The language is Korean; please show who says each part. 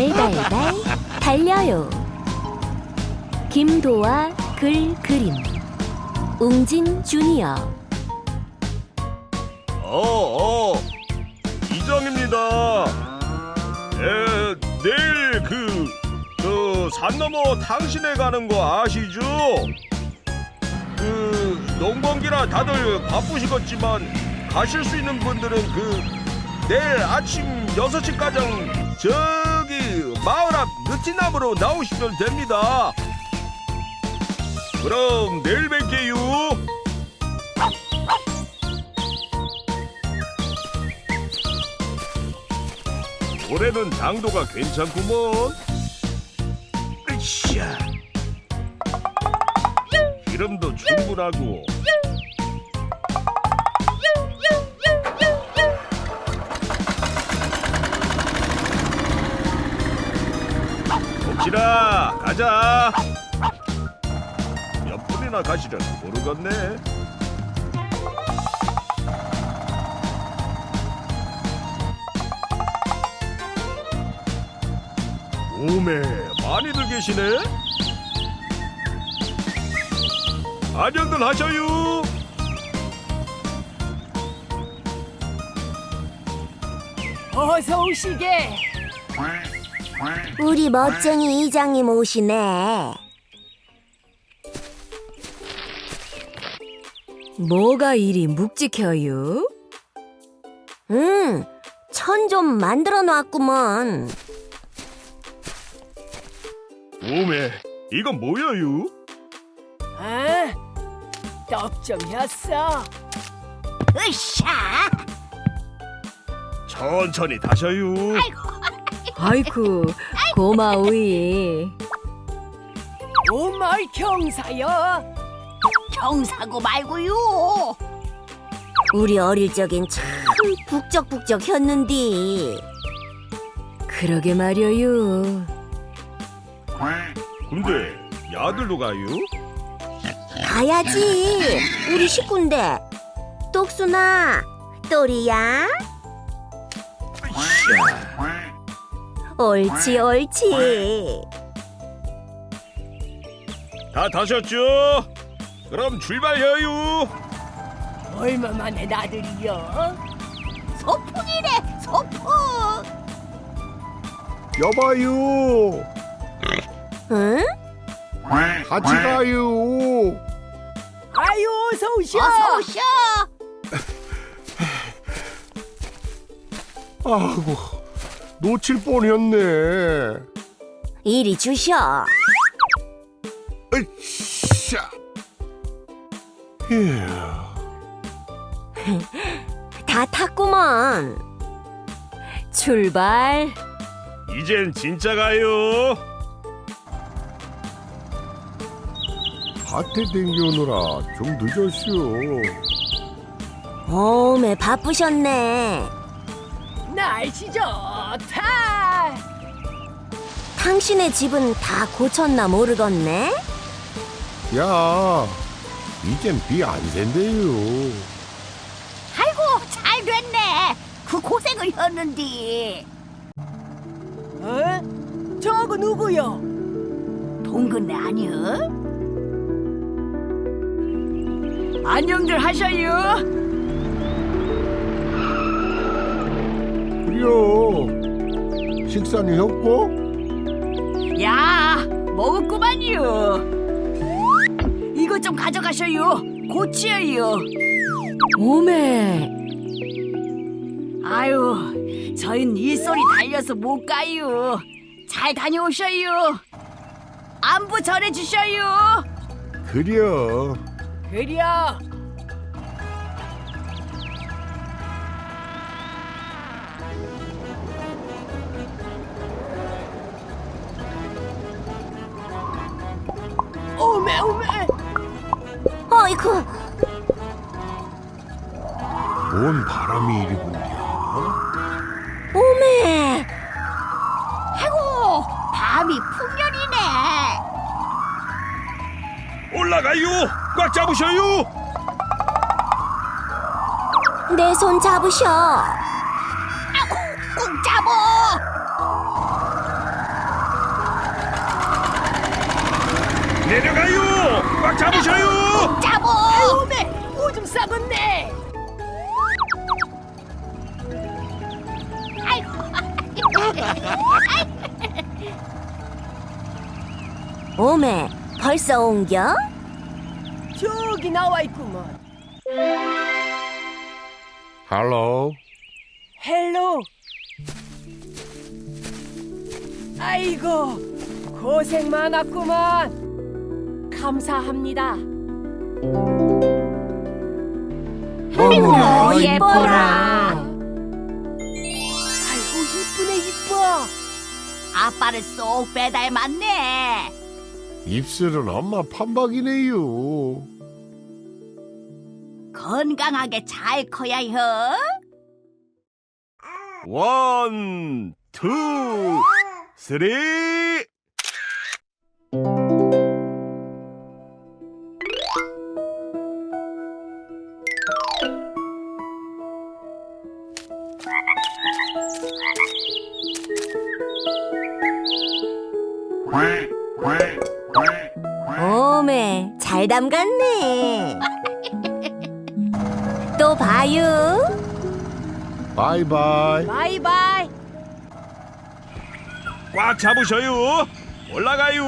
Speaker 1: 달달달 달려요. 김도아 글 그림 웅진 주니어.
Speaker 2: 이장입니다. 내일 산 넘어 당신에 가는 거 아시죠? 농번기라 다들 바쁘시겠지만 가실 수 있는 분들은 내일 아침 6시가량 저기 마을 앞 느티나무로 나오시면 됩니다. 그럼 내일 뵐게요. 올해는 당도가 괜찮구먼. 으쌰. 기름도 충분하고. 봅시다. 가자. 몇 분이나 가시려나 모르겠네. 오메, 많이들 계시네. 안녕들 하셔요.
Speaker 3: 어서 오시게.
Speaker 1: 우리 멋쟁이 이장님 오시네.
Speaker 3: 뭐가 이리 묵직해요?
Speaker 1: 천 좀 만들어 놨구먼.
Speaker 2: 오메, 이건 뭐야유?
Speaker 3: 아, 떡 좀 혔어.
Speaker 1: 으쌰.
Speaker 2: 천천히 다셔요.
Speaker 3: 아이쿠, 고마우이. 오말 경사여.
Speaker 1: 경사고 말고요. 우리 어릴 적엔 참 북적북적 혔는디.
Speaker 3: 그러게 말여요.
Speaker 2: 근데 야들도 가요?
Speaker 1: 가야지. 우리 식구인데. 똑순아, 또리야. 옳지, 옳지.
Speaker 2: 다 다셨죠? 그럼 출발해요.
Speaker 3: 얼마만에 나들이여?
Speaker 1: 소풍이래, 소풍.
Speaker 4: 여봐요.
Speaker 1: 응?
Speaker 4: 같이 가요.
Speaker 3: 아유, 어서 오셔.
Speaker 1: 어서 오셔.
Speaker 4: 아이고, 놓칠 뻔했네.
Speaker 1: 이리 주셔.
Speaker 4: 으쌰. 휴.
Speaker 1: 다 탔구먼.
Speaker 3: 출발.
Speaker 2: 이젠 진짜 가요.
Speaker 4: 밭에 댕겨오느라 좀 늦었슈.
Speaker 1: 오메 바쁘셨네.
Speaker 3: 날씨 좋다.
Speaker 1: 당신의 집은 다 고쳤나 모르겠네.
Speaker 4: 야, 이젠 비 안 샌대요.
Speaker 1: 아이고 잘 됐네. 그 고생을 했는데.
Speaker 3: 어? 저거 누구요?
Speaker 1: 동근네 아니여?
Speaker 3: 안녕들 하셔요.
Speaker 4: 그래요. 식사는 했고?
Speaker 3: 야, 먹었구만요. 이것 좀 가져가셔요. 고치어요. 오메. 아유, 저흰 일손이 달려서 못 가요. 잘 다녀오셔요. 안부 전해주셔요.
Speaker 4: 그려.
Speaker 3: 그려. 오메 오메.
Speaker 1: 어이쿠.
Speaker 4: 뭔 바람이 이리 부냐?
Speaker 1: 오메. 아이고 밤이 풍년이네.
Speaker 2: 올라가요. 꽉 잡으셔요.
Speaker 1: 내 손 잡으셔. 아이고 꼭 잡어.
Speaker 2: 내려가요. 꽉 잡으셔요.
Speaker 1: 잡어.
Speaker 3: 오메 오줌 싸겠네.
Speaker 1: 오메, 벌써 옮겨?
Speaker 3: 저기 나와 있구먼.
Speaker 4: 할로.
Speaker 3: 헬로. 아이고 고생 많았구만. 감사합니다.
Speaker 1: 아이고,
Speaker 3: 아이고,
Speaker 1: 예뻐라.
Speaker 3: 아이고 이쁘네 이뻐.
Speaker 1: 아빠를 쏙 빼닮았네.
Speaker 4: 입술은 엄마 판박이네요.
Speaker 1: 건강하게 잘 커야 혀.
Speaker 2: 원, 투, 쓰리.
Speaker 1: 오메, 잘 담갔네. 또 봐요.
Speaker 4: 바이바이.
Speaker 3: 바이바이.
Speaker 2: 꽉 잡으셔요. 올라가요.